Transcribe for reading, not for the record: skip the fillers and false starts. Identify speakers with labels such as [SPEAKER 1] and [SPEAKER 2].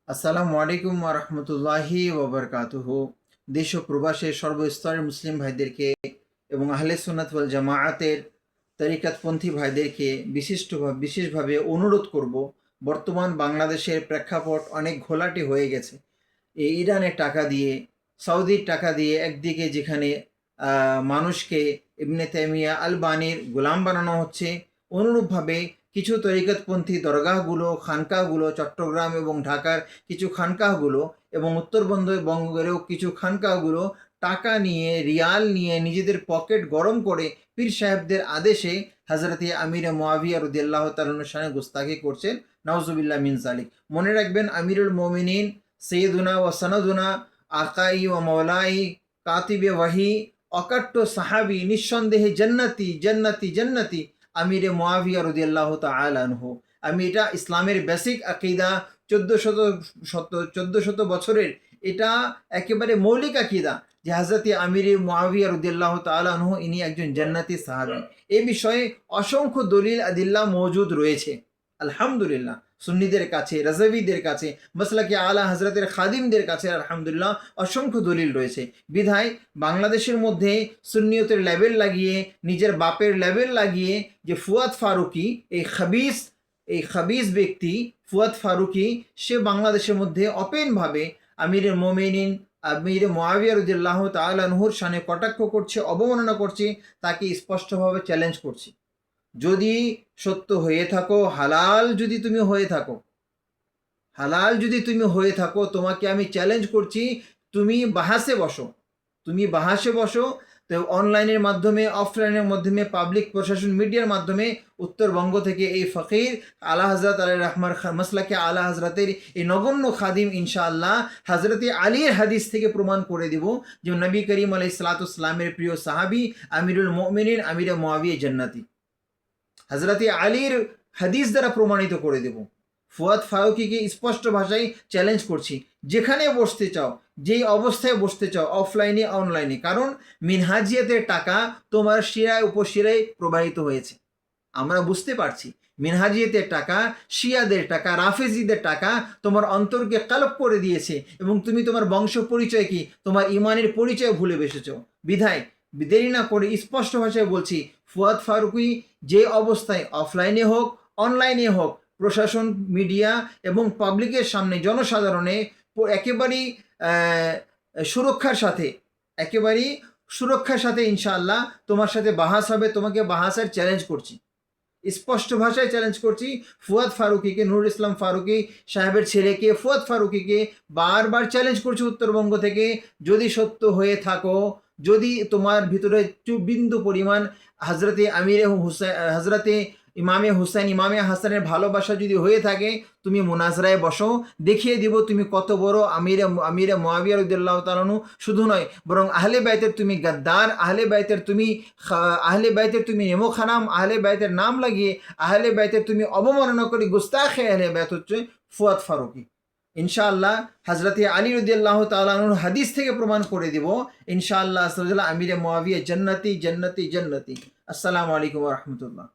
[SPEAKER 1] আসসালামু আলাইকুম ওয়া রাহমাতুল্লাহি ওয়া বারাকাতুহু। দেশ ও প্রবাসের সর্বস্তরের মুসলিম ভাইদেরকে এবং আহলে সুন্নাত ওয়াল জামাআতের তরিকাতপন্থী ভাইদেরকে বিশেষভাবে অনুরোধ করব, বর্তমান বাংলাদেশের প্রেক্ষাপট অনেক ঘোলাটে হয়ে গেছে। এই ইরানের টাকা দিয়ে, সৌদির টাকা দিয়ে একদিকে যেখানে মানুষকে ইবনে তাইমিয়া আল বানির গোলাম বানানো হচ্ছে, অনুরূপভাবে কিছু তরিকতপন্থী দরগাহগুলো, খানকাহগুলো, চট্টগ্রাম এবং ঢাকার কিছু খানকাহগুলো এবং উত্তরবঙ্গেরও কিছু খানকাহগুলো টাকা নিয়ে, রিয়াল নিয়ে নিজেদের পকেট গরম করে পীর সাহেবদের আদেশে হজরতে আমিরে মুআবিয়া রাদিয়াল্লাহু তাআলার শানে গুস্তাখি করছেন। নাউজুবিল্লাহ মিন জালিক। মনে রাখবেন, আমিরুল মুমিনিন সৈয়দুনা ও সনদুনা আকাই ও মৌলাই কাতিবে ওয়াহি অকাট্য সাহাবি, নিঃসন্দেহে জান্নাতি জান্নাতি জান্নাতি আমিরে মুআবিয়া রাদিয়াল্লাহু তাআলা আনহু। আমি এটা ইসলামের বেসিক আকিদা, 1400 বছরের এটা একেবারে মৌলিক আকিদা যে হযরত আমিরে মুআবিয়া রাদিয়াল্লাহু তাআলা আনহু ইনি একজন জান্নাতি সাহাবী। এ বিষয়ে অসংখ্য দলিল আদিল্লাহ মওজুদ রয়েছে আলহামদুলিল্লাহ। সুন্নিদের কাছে, রাজাবিদের কাছে, মাসলাকে আলা হজরতের খাদিমদের কাছে আলহামদুলিল্লাহ অসংখ্য দলিল রয়েছে। বিধায় বাংলাদেশের মধ্যে সুন্নিয়তের লেবেল লাগিয়ে, নিজের বাপের লেবেল লাগিয়ে যে ফুয়াদ ফারুকি এই খাবিস ব্যক্তি ফুয়াদ ফারুকি, সে বাংলাদেশের মধ্যে ওপেনভাবে আমিরে মুমিনিন আমিরে মুআবিয়া রাদিয়াল্লাহু তাআলা আনহুর শানে কটাক্ষ করছে, অবমাননা করছে, তাকে স্পষ্টভাবে চ্যালেঞ্জ করছি। যদি সত্য হয়ে থাকো, হালাল যদি তুমি হয়ে থাকো, তোমাকে আমি চ্যালেঞ্জ করছি, তুমি বাহাসে বসো। তো অনলাইনের মাধ্যমে, অফলাইনের মাধ্যমে, পাবলিক প্রশাসন মিডিয়ার মাধ্যমে উত্তরবঙ্গ থেকে এই ফকির আলা হজরত আলী রহমার মাসলাকে আলা হজরতের এই নগণ্য খাদিম ইনশাআল্লাহ হজরতে আলীর হাদিস থেকে প্রমাণ করে দিব যে নবী করিম আলাইহিস সালামের প্রিয় সাহাবী আমিরুল মুমিনিন আমিরে মুআবিয়া জান্নাতি। হজরতে আলীর হাদিস দ্বারা প্রমাণিত করে দেব। ফুয়াদ ফারুকিকে স্পষ্ট ভাষায় চ্যালেঞ্জ করছি, যেখানে বসতে চাও, যেই অবস্থায় বসতে চাও, অফলাইনে অনলাইনে, কারণ মিনহাজিয়াতের টাকা তোমার শিরায় উপশিরায় প্রবাহিত হয়েছে। আমরা বুঝতে পারছি মিনহাজিয়াতের টাকা, শিয়াদের টাকা, রাফেজিদের টাকা তোমার অন্তরকে কালব করে দিয়েছে এবং তুমি তোমার বংশ পরিচয় কি, তোমার ইমানের পরিচয় ভুলে বসেছ। বিধায় দেরি না করে স্পষ্ট ভাষায় বলছি, ফুয়াদ ফারুকি যে অবস্থায় অফলাইনে হোক অনলাইনে হোক, প্রশাসন, মিডিয়া এবং পাবলিকের সামনে, জনসাধারণে একেবারেই সুরক্ষার সাথে ইনশাআল্লাহ তোমার সাথে বাহাস হবে। তোমাকে বাহাসের চ্যালেঞ্জ করছি, স্পষ্ট ভাষায় চ্যালেঞ্জ করছি। ফুয়াদ ফারুকিকে, নুরুল ইসলাম ফারুকি সাহেবের ছেলেকে ফুয়াদ ফারুকিকে বারবার চ্যালেঞ্জ করছি উত্তরবঙ্গ থেকে, যদি সত্য হয়ে থাকো, যদি তোমার ভিতরে বিন্দু পরিমাণ হজরতে ইমামে হুসাইন, ইমামে হাসানের ভালোবাসা যদি হয়ে থাকে, তুমি মুনাজরায় বসো, দেখিয়ে দিব তুমি কত বড় আমিরে মুআবিয়া রাদিয়াল্লাহু তাআলা আনহু। শুধু নয়, বরং আহলে বাইতের তুমি গাদ্দার, আহলে বাইতের তুমি নেমোখানাম, আহলে বাইতের নাম লাগিয়ে আহলে বাইতের তুমি অবমাননা করে গুস্তাখে আহলে বাইত হচ্ছে ফুয়াদ ফারুকি। ইনশাআল্লাহ হজরতে আলী রাদিয়াল্লাহু তাআলা আনহুর হাদিস থেকে প্রমাণ করে দিব ইনশাআল্লাহ আমিরে মুআবিয়া জান্নাতি জান্নাতি জান্নাতি। আসসালামু আলাইকুম ওয়া রাহমাতুল্লাহ।